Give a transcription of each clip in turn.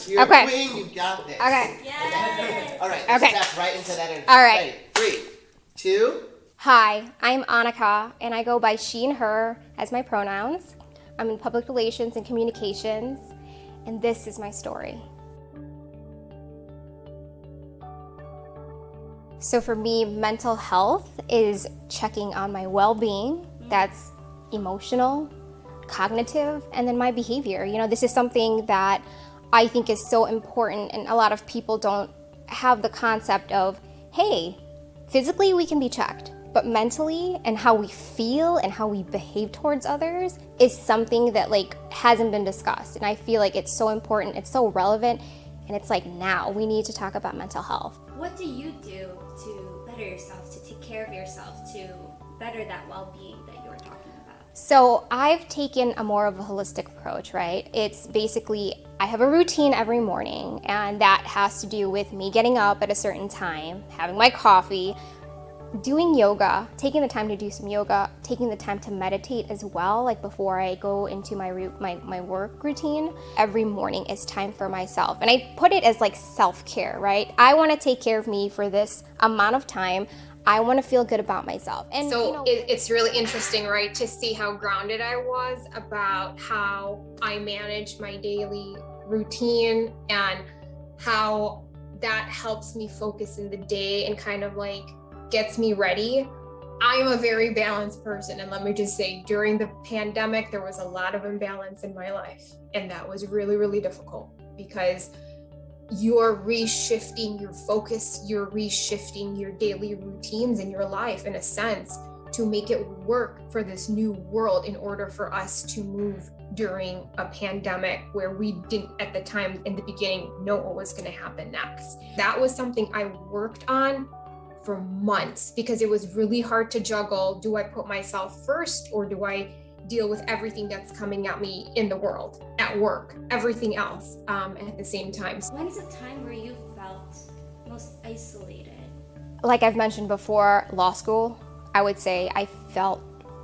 You're Okay. a queen, you got this. Okay. Yes. All right, let's Okay. step right into that energy. All right. Ready? 3, 2. Hi, I'm Anica, and I go by she and her as my pronouns. I'm in public relations and communications, and this is my story. So for me, mental health is checking on my well-being. That's emotional, cognitive, and then my behavior. You know, this is something that I think is so important, and a lot of people don't have the concept of, hey, physically we can be checked, but mentally and how we feel and how we behave towards others is something that hasn't been discussed. And I feel like it's so important, it's so relevant, and it's like now we need to talk about mental health. What do you do to better yourself, to take care of yourself, to better that well-being that you were talking about? So I've taken a more of a holistic approach, right? It's basically, I have a routine every morning, and that has to do with me getting up at a certain time, having my coffee, doing yoga, taking the time to do some yoga, taking the time to meditate as well, like before I go into my work routine. Every morning is time for myself. And I put it as like self-care, right? I want to take care of me for this amount of time. I want to feel good about myself. And so it's really interesting, right, to see how grounded I was about how I manage my daily routine and how that helps me focus in the day and kind of like gets me ready. I'm a very balanced person, and let me just say, during the pandemic, there was a lot of imbalance in my life, and that was really, really difficult because you're reshifting your focus, you're reshifting your daily routines in your life in a sense to make it work for this new world in order for us to move during a pandemic where we didn't at the time in the beginning know what was going to happen next. That was something I worked on for months because it was really hard to juggle. Do I put myself first, or do I deal with everything that's coming at me in the world, at work, everything else at the same time? When's a time where you felt most isolated? Like I've mentioned before, law school, I would say I felt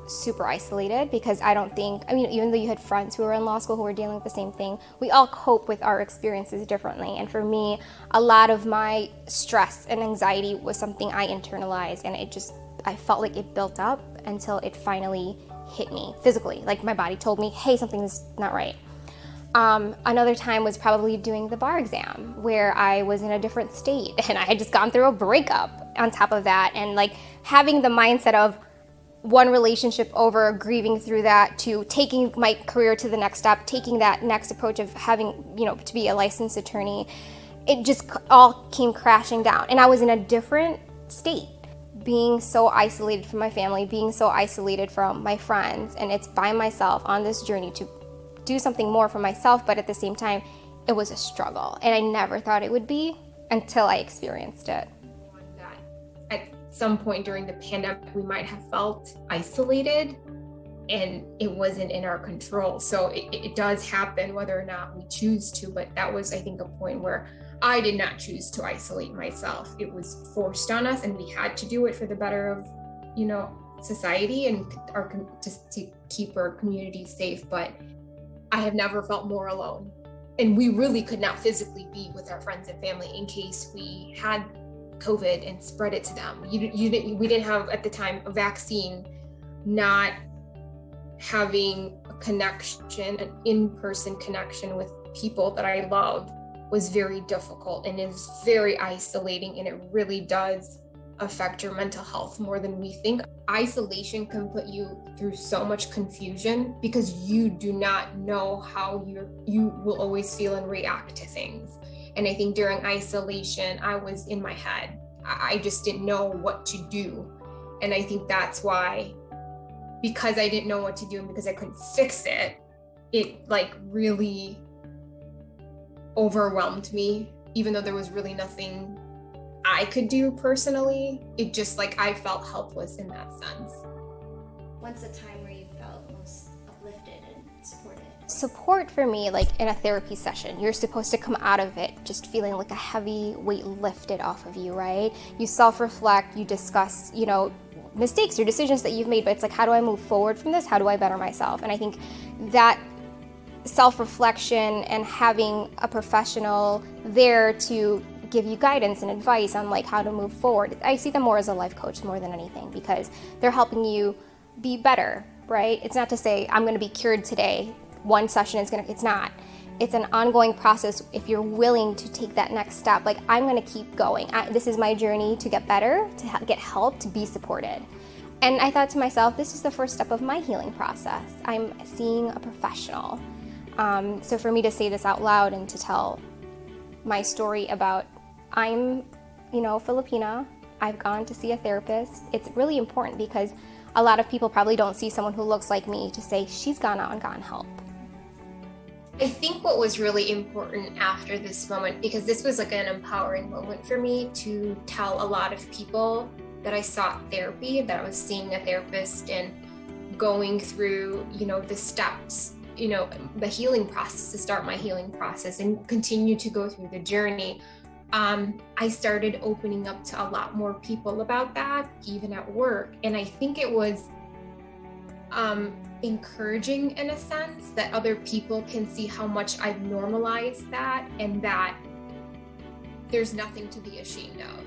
super isolated because even though you had friends who were in law school who were dealing with the same thing, we all cope with our experiences differently. And for me, a lot of my stress and anxiety was something I internalized, and I felt like it built up until it finally hit me physically. Like my body told me, hey, something's not right. Another time was probably doing the bar exam where I was in a different state and I had just gone through a breakup on top of that, and like having the mindset of one relationship over, grieving through that, to taking my career to the next step, taking that next approach of having, to be a licensed attorney. It just all came crashing down. And I was in a different state, being so isolated from my family, being so isolated from my friends. And it's by myself on this journey to do something more for myself. But at the same time, it was a struggle. And I never thought it would be until I experienced it. At some point during the pandemic, we might have felt isolated, and it wasn't in our control. So it does happen whether or not we choose to, but that was, I think, a point where I did not choose to isolate myself. It was forced on us, and we had to do it for the better of, society and just to keep our community safe. But I have never felt more alone. And we really could not physically be with our friends and family in case we had COVID and spread it to them. We didn't have at the time a vaccine. Not having a connection, an in-person connection with people that I love was very difficult, and is very isolating, and it really does affect your mental health more than we think. Isolation can put you through so much confusion because you do not know how you will always feel and react to things. And I think during isolation, I was in my head. I just didn't know what to do. And I think that's why, because I didn't know what to do and because I couldn't fix it, it really overwhelmed me, even though there was really nothing I could do personally. It just I felt helpless in that sense. When's the time where you felt most uplifted and supported? Support for me, in a therapy session, you're supposed to come out of it just feeling like a heavy weight lifted off of you, right? You self-reflect, you discuss, mistakes or decisions that you've made, but it's how do I move forward from this? How do I better myself? And I think that self-reflection and having a professional there to give you guidance and advice on like how to move forward. I see them more as a life coach more than anything, because they're helping you be better, right? It's not to say I'm going to be cured today. One session is it's not. It's an ongoing process. If you're willing to take that next step, like I'm going to keep going. This is my journey to get better, to get help, to be supported. And I thought to myself, this is the first step of my healing process. I'm seeing a professional. So for me to say this out loud and to tell my story about I'm, Filipina, I've gone to see a therapist, it's really important because a lot of people probably don't see someone who looks like me to say she's gone out and gotten help. I think what was really important after this moment, because this was like an empowering moment for me to tell a lot of people that I sought therapy, that I was seeing a therapist and going through, the steps, the healing process, to start my healing process and continue to go through the journey. I started opening up to a lot more people about that, even at work. And I think it was encouraging in a sense that other people can see how much I've normalized that and that there's nothing to be ashamed of.